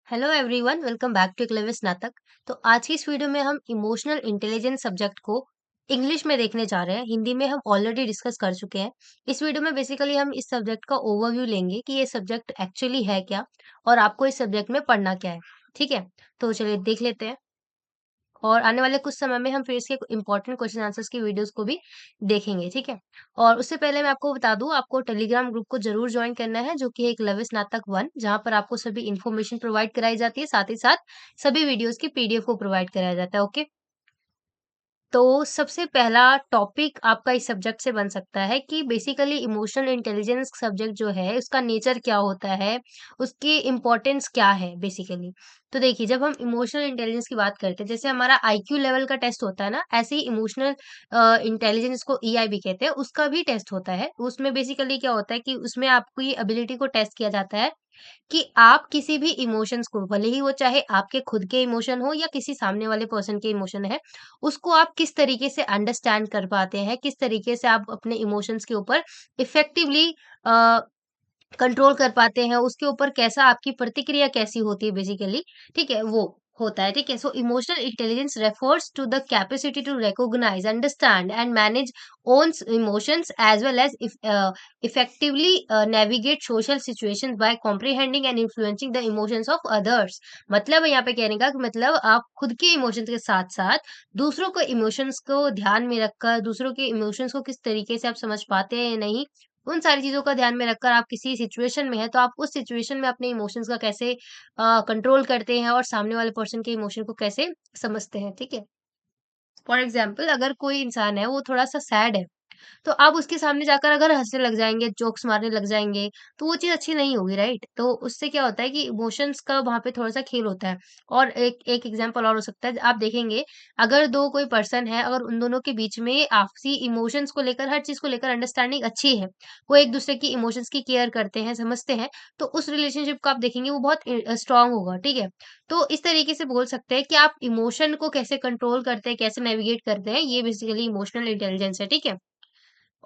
Hello everyone, welcome back to Eklavya Snatak. तो आज की इस वीडियो में हम इमोशनल इंटेलिजेंस सब्जेक्ट को इंग्लिश में देखने जा रहे हैं। हिंदी में हम ऑलरेडी डिस्कस कर चुके हैं। इस वीडियो में बेसिकली हम इस सब्जेक्ट का ओवरव्यू लेंगे कि ये सब्जेक्ट एक्चुअली है क्या और आपको इस सब्जेक्ट में पढ़ना क्या है। ठीक है, तो चलिए देख लेते हैं। और आने वाले कुछ समय में हम फिर इसके इम्पोर्टेंट क्वेश्चन आंसर्स की वीडियोस को भी देखेंगे, ठीक है? और उससे पहले मैं आपको बता दूँ, आपको टेलीग्राम ग्रुप को ज़रूर जॉइन करना है, जो कि है एकलव्य स्नातक 1, जहाँ पर आपको सभी इन्फॉर्मेशन प्रोवाइड कराई जाती है, साथ ही साथ सभी वीडियोस की पीडीएफ को प्रोवाइड कराया जाता है, ओके? तो सबसे पहला टॉपिक आपका इस सब्जेक्ट से बन सकता है कि बेसिकली इमोशनल इंटेलिजेंस सब्जेक्ट जो है उसका नेचर क्या होता है, उसकी इम्पोर्टेंस क्या है बेसिकली। तो देखिए, जब हम इमोशनल इंटेलिजेंस की बात करते हैं, जैसे हमारा आईक्यू लेवल का टेस्ट होता है ना, ऐसे ही इमोशनल इंटेलिजेंस को ईआई भी कहते हैं, उसका भी टेस्ट होता है। उसमें बेसिकली क्या होता है कि उसमें आपकी एबिलिटी को टेस्ट किया जाता है कि आप किसी भी इमोशंस को, भले ही वो चाहे आपके खुद के इमोशन हो या किसी सामने वाले पर्सन के इमोशन है, उसको आप किस तरीके से अंडरस्टैंड कर पाते हैं, किस तरीके से आप अपने इमोशंस के ऊपर इफेक्टिवली कंट्रोल कर पाते हैं, उसके ऊपर कैसा आपकी प्रतिक्रिया कैसी होती है बेसिकली, ठीक है? वो होता है, ठीक है? So emotional intelligence refers to the capacity to recognize, understand and manage own emotions as well as effectively navigate social situations by comprehending and influencing the emotions of others. मतलब यहाँ पे कहने का कि मतलब आप खुद के इमोशंस के साथ-साथ दूसरों को इमोशंस को ध्यान में रखकर, दूसरों के इमोशंस को किस तरीके से आप समझ पाते हैं या नहीं, उन सारी चीज़ों का ध्यान में रखकर आप किसी सिचुएशन में हैं, तो आप उस सिचुएशन में अपने इमोशंस का कैसे कंट्रोल करते हैं और सामने वाले पर्सन के इमोशन को कैसे समझते हैं, ठीक है? फॉर एग्ज़ाम्पल, अगर कोई इंसान है, वो थोड़ा-सा सैड है, तो आप उसके सामने जाकर अगर हँसने लग जाएँगे, जोक्स मारने लग जाएँगे, तो वो चीज़ अच्छी नहीं होगी, राइट? तो उससे क्या होता है कि इमोशंस का वहाँ पे थोड़ा-सा खेल होता है। और एक एक एग्ज़ाम्पल और हो सकता है, आप देखेंगे, अगर 2 कोई पर्सन है, अगर उन दोनों के बीच में आपसी इमोशंस को लेकर, हर चीज़ को लेकर अंडरस्टैंडिंग अच्छी है, वो एक-दूसरे की इमोशंस की केयर करते हैं, समझते हैं, तो उस रिलेशनशिप को आप देखेंगे वो बहुत स्ट्रॉन्ग होगा, ठीक है? तो इस तरीके से बोल सकते हैं कि आप इमोशन को कैसे कंट्रोल करते हैं, कैसे नेविगेट करते हैं, ये बेसिकली इमोशनल इंटेलिजेंस है, ठीक है?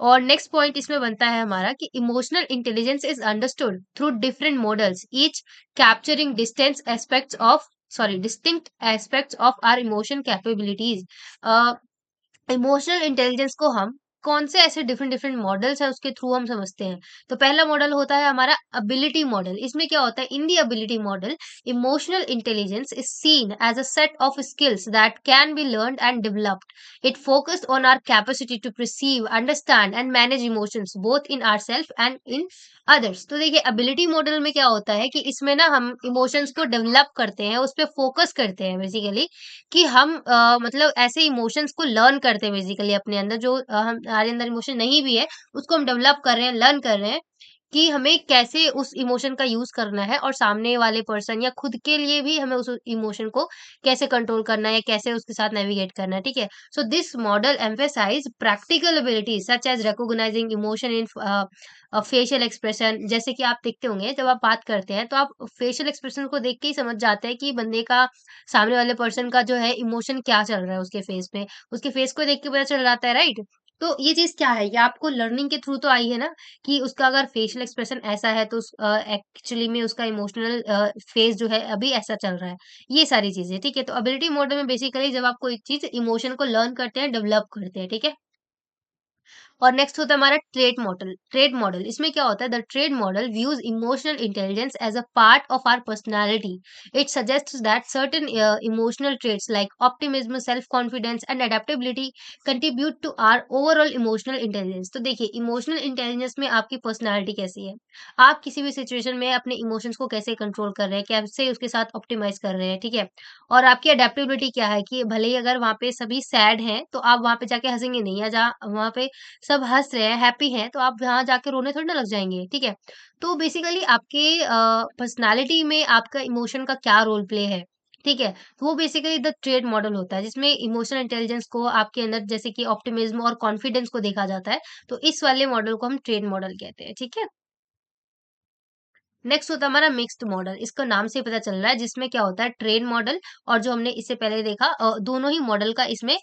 और नेक्स्ट पॉइंट इसमें बनता है हमारा कि emotional intelligence is understood through different models, each capturing distinct aspects of our emotion capabilities. Emotional intelligence को हम कौन से ऐसे डिफरेंट डिफरेंट मॉडल्स हैं उसके थ्रू हम समझते हैं। तो पहला मॉडल होता है हमारा एबिलिटी मॉडल। इसमें क्या होता है, in the ability model emotional intelligence is seen as a set of skills that can be learned and developed. It focused on our capacity to perceive, understand and manage emotions both in ourselves and in others. तो देखिए, ability model में क्या होता है कि इसमें ना हम इमोशंस को डेवलप करते हैं, उस पे फोकस करते हैं बेसिकली, कि हम मतलब ऐसे इमोशंस को लर्न करते हैं बेसिकली अपने अंदर, जो हमारे अंदर इमोशन नहीं भी है, उसको हम डेवलप कर रहे हैं, लर्न कर रहे हैं कि हमें कैसे उस इमोशन का यूज़ करना है और सामने वाले पर्सन या खुद के लिए भी हमें उस इमोशन को कैसे कंट्रोल करना है या कैसे उसके साथ नेविगेट करना है, ठीक है? So this model emphasize practical abilities such as recognizing emotion in facial expression. जैसे कि आप देखते होंगे, जब आप बात करते हैं तो आप फेशियल एक्सप्रेशन को देख के ही समझ जाते हैं कि बंदे का, सामने वाले पर्सन का जो है इमोशन क्या चल रहा है उसके फेस पे। उसके फेस को देख के पता चल जाता है, राइट? तो ये चीज़ क्या है? ये आपको लर्निंग के थ्रू तो आई है ना, कि उसका अगर फेशियल एक्सप्रेशन ऐसा है तो एक्चुअली में उसका इमोशनल फेस जो है अभी ऐसा चल रहा है। ये सारी चीज़ें, ठीक है? तो एबिलिटी मॉडल में बेसिकली जब आप कोई चीज़ इमोशन को लर्न करते हैं, डेवलप करते हैं, ठीक है? और नेक्स्ट होता है हमारा ट्रेट मॉडल। ट्रेट मॉडल, इसमें क्या होता है, the trait model views emotional intelligence as a part of our personality. It suggests that certain emotional traits like optimism, self confidence and adaptability contribute to our overall emotional intelligence. तो देखिए, emotional intelligence में आपकी personality कैसी है, आप किसी भी situation में अपने इमोशंस को कैसे कंट्रोल कर रहे हैं, कैसे उसके साथ ऑप्टिमाइज कर रहे हैं, ठीक है? और आपकी अडेप्टेबिलिटी क्या है, कि भले ही अगर वहाँ पे सभी सैड हैं तो आप वहाँ पे जाके हंसेंगे नहीं, या जहाँ वहाँ पे सब हँस रहे हैं, हैप्पी हैं, तो आप वहाँ जाके रोने थोड़ी ना लग जाएँगे, ठीक है? तो बेसिकली आपके पर्सनैलिटी में आपका इमोशन का क्या रोल प्ले है, ठीक है? तो वो बेसिकली द ट्रेट मॉडल होता है, जिसमें इमोशनल इंटेलिजेंस को आपके अंदर जैसे कि ऑप्टिमिज्म और कॉन्फिडेंस को देखा जाता है, तो इस वाले मॉडल को हम ट्रेट मॉडल कहते हैं, ठीक है? नेक्स्ट होता है हमारा मिक्स्ड मॉडल। इसका नाम से ही पता चल रहा है, जिसमें क्या होता है ट्रेन मॉडल और जो हमने इससे पहले देखा दोनों ही मॉडल का इसमें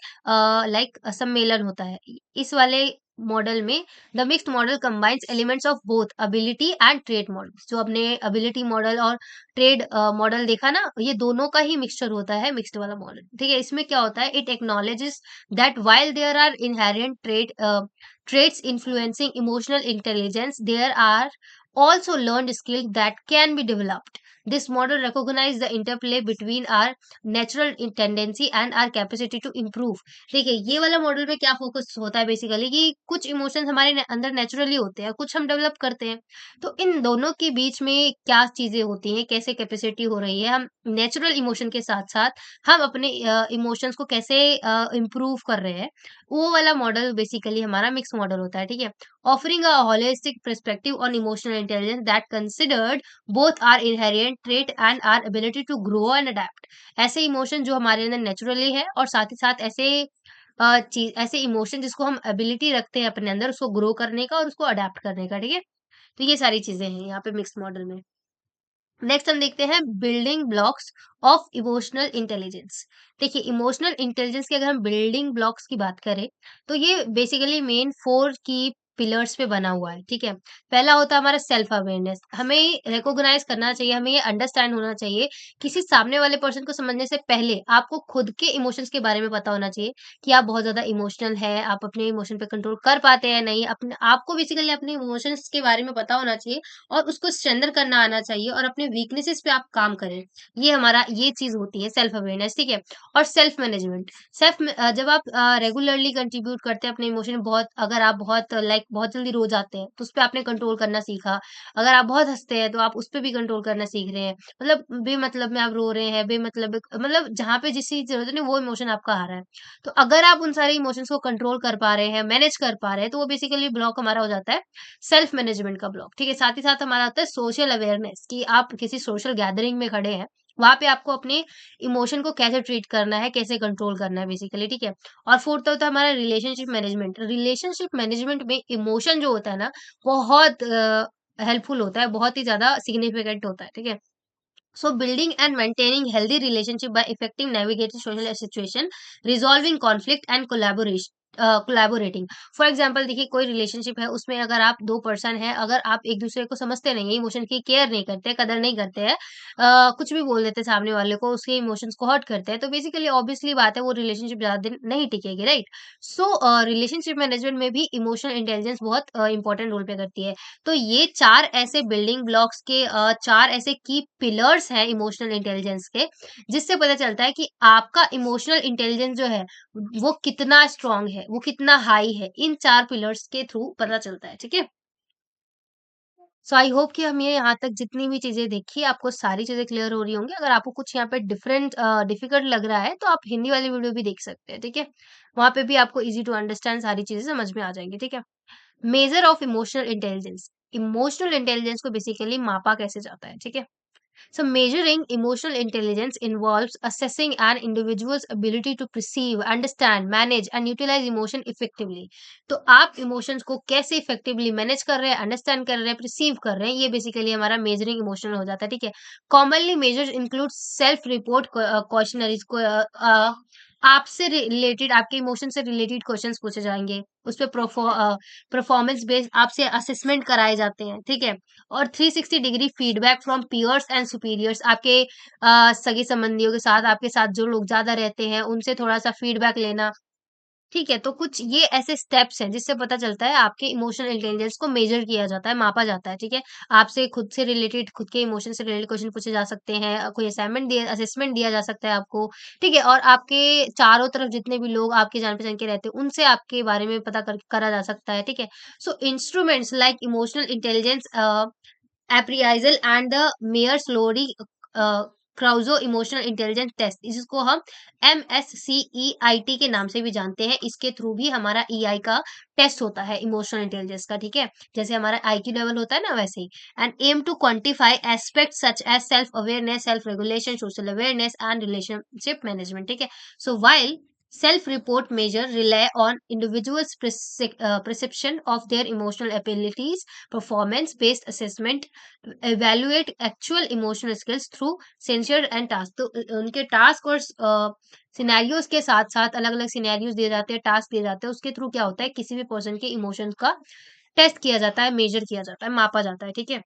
लाइक सम्मेलन होता है। इस वाले मॉडल में the mixed model combines elements of both ability and trade model. जो अपने एबिलिटी मॉडल और ट्रेड मॉडल देखा ना, ये दोनों का ही मिक्सचर होता है मिक्स्ड वाला मॉडल। ठीक है, इसमें क्या होता है, it acknowledges that while there are inherent traits influencing emotional intelligence, there are also learned skills that can be developed. This model recognizes the interplay between our natural tendency and our capacity to improve. देखिए, ये वाला model में क्या focus होता है basically कि कुछ emotions हमारे अंदर नेचुरली होते हैं, कुछ हम डेवलप करते हैं। तो इन दोनों के बीच में क्या चीजें होती हैं, कैसे कैपेसिटी हो रही है, हम नेचुरल इमोशन के साथ साथ हम अपने इमोशंस को कैसे इम्प्रूव कर रहे हैं, वो वाला मॉडल बेसिकली हमारा मिक्स मॉडल होता है। ठीक है, offering a holistic perspective on emotional intelligence that considered both our inherent trait and our ability to grow and adapt। ऐसे इमोशन जो हमारे अंदर नेचुरली है और साथ ही साथ ऐसे चीज, ऐसे इमोशन जिसको हम एबिलिटी रखते हैं अपने अंदर उसको ग्रो करने का और उसको अडेप्ट करने का। ठीक है, तो ये सारी चीजें हैं यहाँ पे मिक्स मॉडल में। नेक्स्ट हम देखते हैं building blocks of emotional intelligence. देखिए, इमोशनल इंटेलिजेंस के अगर हम बिल्डिंग ब्लॉक्स की बात करें तो ये बेसिकली मेन 4 की पिलर्स पे बना हुआ है। ठीक है, पहला होता है हमारा सेल्फ अवेयरनेस। हमें रिकॉग्नाइज करना चाहिए, हमें ये अंडरस्टैंड होना चाहिए, किसी सामने वाले पर्सन को समझने से पहले आपको खुद के इमोशंस के बारे में पता होना चाहिए कि आप बहुत ज्यादा इमोशनल है, आप अपने इमोशन पे कंट्रोल कर पाते हैं नहीं, अपने आपको बेसिकली अपने इमोशंस के बारे में पता होना चाहिए और उसको स्ट्रेंथन करना आना चाहिए और अपने वीकनेसेस पे आप काम करें। ये हमारा ये चीज़ होती है सेल्फ अवेयरनेस। ठीक है? और सेल्फ मैनेजमेंट, जब आप रेगुलरली कंट्रीब्यूट करते हैं अपने इमोशन में, बहुत अगर आप बहुत लाइक बहुत जल्दी रो जाते हैं, तो उसपे आपने कंट्रोल करना सीखा। अगर आप बहुत हँसते हैं, तो आप उसपे भी कंट्रोल करना सीख रहे हैं। मतलब बेमतलब में आप रो रहे हैं, मतलब जहाँ पे जिस चीज़ की ज़रूरत नहीं, वो इमोशन आपका आ रहा है। तो अगर आप उन सारे इमोशंस को कंट्रोल कर पा रहे हैं, मैनेज कर पा रहे हैं, तो वो बेसिकली ब्लॉक हमारा हो जाता है सेल्फ मैनेजमेंट का ब्लॉक। ठीक है, साथ ही साथ हमारा आता है सोशल अवेयरनेस कि आप किसी सोशल गैदरिंग में खड़े हैं, वहां पे आपको अपने इमोशन को कैसे ट्रीट करना है, कैसे कंट्रोल करना है बेसिकली। ठीक है, और फोर्थ होता है हमारा रिलेशनशिप मैनेजमेंट। रिलेशनशिप मैनेजमेंट में इमोशन जो होता है ना, बहुत हेल्पफुल होता है, बहुत ही ज्यादा सिग्निफिकेंट होता है। ठीक है, so building and maintaining healthy relationship by effective navigating social situation, resolving conflict and collaborating। For example देखिए, कोई रिलेशनशिप है, उसमें अगर आप दो पर्सन हैं, अगर आप एक दूसरे को समझते नहीं है, इमोशन की केयर नहीं करते, कदर नहीं करते हैं, कुछ भी बोल देते हैं सामने वाले को, उसके इमोशंस को हर्ट करते हैं, तो बेसिकली ऑब्वियसली बात है वो रिलेशनशिप ज्यादा दिन नहीं टिकेगी, राइट। सो रिलेशनशिप मैनेजमेंट में भी इमोशनल इंटेलिजेंस बहुत इंपॉर्टेंट रोल प्ले करती है। तो ये 4 ऐसे बिल्डिंग ब्लॉक्स के 4 ऐसे की पिलर्स हैं इमोशनल इंटेलिजेंस के, जिससे पता चलता है कि आपका इमोशनल इंटेलिजेंस जो है, वो कितना स्ट्रांग है, वो कितना हाई है, इन 4 पिलर्स के थ्रू पता चलता है। ठीक है? सो आई होप कि हम ये यहाँ तक जितनी भी चीज़ें देखी, आपको सारी चीज़ें क्लियर हो रही होंगी। अगर आपको कुछ यहाँ पे डिफिकल्ट लग रहा है, तो आप हिंदी वाली वीडियो भी देख सकते हैं। ठीक है? वहाँ पे भी आपको ईज़ी टू अंडरस्टैंड सारी चीज़ें समझ में आ जाएँगी। ठीक है? Measure of emotional intelligence. Emotional intelligence को बेसिकली मापा कैसे जाता है, ठीक है? So measuring emotional intelligence involves assessing an individual's ability to perceive, understand, manage and utilize emotion effectively। तो आप इमोशंस को कैसे इफेक्टिवली मैनेज कर रहे हैं, अंडरस्टैंड कर रहे हैं, परसीव कर रहे हैं, ये बेसिकली हमारा मेजरिंग इमोशनल हो जाता है। ठीक है, commonly measures include self report questionnaires को, आपसे रिलेटेड, आपके इमोशन से रिलेटेड क्वेश्चंस पूछे जाएंगे, उस पे परफॉर्मेंस बेस्ड आपसे असेसमेंट कराए जाते हैं। ठीक है, और 360 degree feedback from peers and superiors, आपके सगे संबंधियों के साथ, आपके साथ जो लोग ज्यादा रहते हैं, उनसे थोड़ा सा फीडबैक लेना। ठीक है, तो कुछ ये ऐसे स्टेप्स हैं जिससे पता चलता है आपके इमोशनल इंटेलिजेंस को मेजर किया जाता है, मापा जाता है। ठीक है, आपसे खुद से रिलेटेड, खुद के इमोशन से रिलेटेड क्वेश्चन पूछे जा सकते हैं, कोई असेसमेंट दिया जा सकता है आपको। ठीक है, और आपके चारों तरफ जितने भी लोग आपके जान पहचान के रहते हैं, उनसे आपके बारे में करा जा सकता है। ठीक है, so instruments like emotional intelligence appraisal and the Mayer Salovey Caruso emotional intelligence test, जिसको हम MSCEIT के नाम से भी जानते हैं। इसके थ्रू भी हमारा EI का टेस्ट होता है इमोशनल इंटेलिजेंस का। ठीक है, जैसे हमारा IQ लेवल होता है ना, वैसे ही। And aim to quantify aspect such as self awareness, self regulation, social awareness and relationship management. ठीक है, so while Self report measure rely on individuals' perception of their emotional abilities, performance based assessment, evaluate actual emotional skills through sensor and task. तो उनके task और scenarios के साथ साथ अलग अलग सिनेरियोज दिए जाते हैं, टास्क दिए जाते हैं, उसके थ्रू क्या होता है किसी भी पर्सन के इमोशंस का टेस्ट किया जाता है, मेजर किया जाता है, मापा जाता है, ठीक है।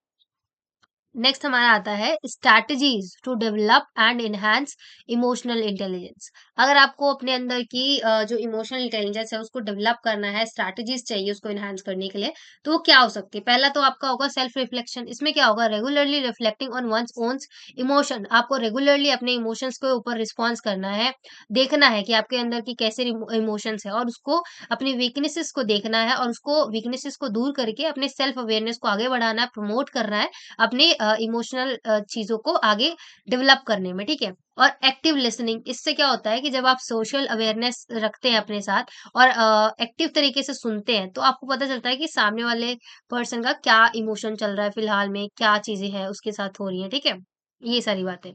नेक्स्ट हमारा आता है strategies to develop and enhance emotional intelligence. अगर आपको अपने अंदर की जो इमोशनल इंटेलिजेंस है उसको डेवलप करना है, स्ट्रैटेजीज चाहिए उसको एनहांस करने के लिए, तो वो क्या हो सकती है? पहला तो आपका होगा सेल्फ रिफ्लेक्शन। इसमें क्या होगा? Regularly reflecting on one's own emotion. आपको रेगुलरली अपने इमोशंस के ऊपर रिस्पॉन्स करना है, देखना है कि आपके अंदर की कैसे इमोशंस है, और उसको अपनी वीकनेसेस को देखना है, और उसको वीकनेसेस को दूर करके अपने सेल्फ अवेयरनेस को आगे बढ़ाना है, प्रमोट करना है अपने इमोशनल चीज़ों को आगे डेवलप करने में, ठीक है? और एक्टिव लिसनिंग, इससे क्या होता है कि जब आप सोशल अवेयरनेस रखते हैं अपने साथ और एक्टिव तरीके से सुनते हैं, तो आपको पता चलता है कि सामने वाले पर्सन का क्या इमोशन चल रहा है फिलहाल में, क्या चीज़ें हैं उसके साथ हो रही हैं, ठीक है? ये सारी बातें।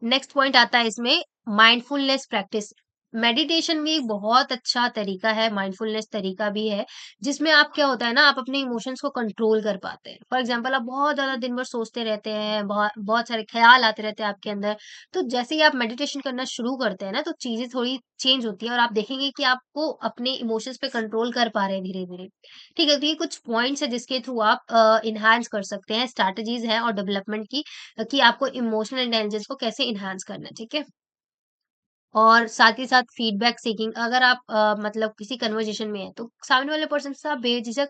नेक्स्ट पॉइंट आता है इसमें माइंडफुलनेस प्रैक्टिस। मेडिटेशन भी एक बहुत अच्छा तरीका है, माइंडफुलनेस तरीका भी है, जिसमें आप क्या होता है ना, आप अपने इमोशंस को कंट्रोल कर पाते हैं। फॉर एग्जांपल आप बहुत ज़्यादा दिन भर सोचते रहते हैं, बहुत बहुत सारे ख़्याल आते रहते हैं आपके अंदर, तो जैसे ही आप मेडिटेशन करना शुरू करते हैं ना, तो चीज़ें थोड़ी चेंज होती हैं और आप देखेंगे कि आपको अपने इमोशंस पे कंट्रोल कर पा रहे हैं धीरे-धीरे। ठीक है? तो ये कुछ पॉइंट्स हैं जिसके थ्रू आप एनहांस कर सकते हैं, स्ट्रैटेजीज़ हैं और डेवलपमेंट की कि आपको इमोशनल इंटेलिजेंस को कैसे एनहांस करना है, ठीक है? और साथ ही साथ फीडबैक सीकिंग, अगर आप मतलब किसी कन्वर्सेशन में हैं, तो सामने वाले पर्सन से आप बेझिझक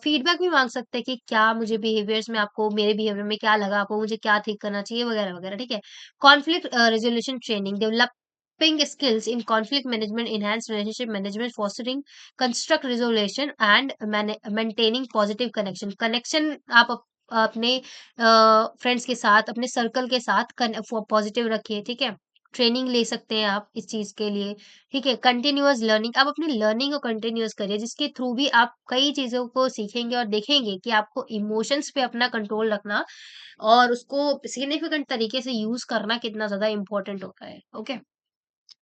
फीडबैक भी माँग सकते हैं कि क्या मुझे बिहेवियर्स में आपको मेरे बिहेवियर में क्या लगा, आपको मुझे क्या ठीक करना चाहिए वगैरह-वगैरह, ठीक है? Conflict resolution training, developing skills in conflict management, enhance relationship management, fostering construct resolution and maintaining positive connection. Connection आप अपने फ्रेंड्स के साथ, अपने सर्कल के साथ पॉजिटिव रखिए, ठीक है? ट्रेनिंग ले सकते हैं आप इस चीज़ के लिए, ठीक है? कंटीन्यूअस लर्निंग, आप अपनी लर्निंग को कंटीन्यूअस करिए, जिसके थ्रू भी आप कई चीज़ों को सीखेंगे और देखेंगे कि आपको इमोशंस पे अपना कंट्रोल रखना और उसको सिग्निफिकेंट तरीके से यूज़ करना कितना ज़्यादा इम्पोर्टेंट होता है, okay?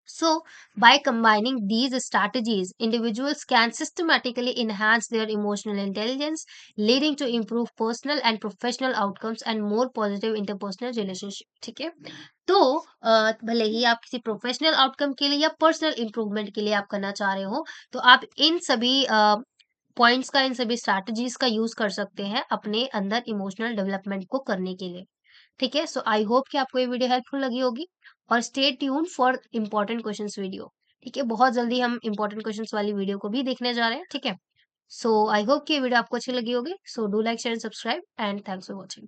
So, by combining these strategies, individuals can systematically enhance their emotional intelligence, leading to improved personal and professional outcomes and more positive interpersonal relationship. ठीक है? तो भले ही आप किसी प्रोफेशनल आउटकम के लिए या पर्सनल इंप्रूवमेंट के लिए आप करना चाह रहे हो, तो आप इन सभी पॉइंट्स का, इन सभी स्ट्रैटेजीज का यूज कर सकते हैं अपने अंदर इमोशनल डेवलपमेंट को करने के लिए। ठीक है? सो आई होप कि आपको ये वीडियो हेल्पफुल लगी होगी और stay tune for important questions video. ठीक है? बहुत जल्दी हम इम्पोर्टेंट क्वेश्चंस वाली वीडियो को भी देखने जा रहे हैं। ठीक है? सो आई होप कि ये वीडियो आपको अच्छी लगी होगी। So do like, share and subscribe and thanks for watching.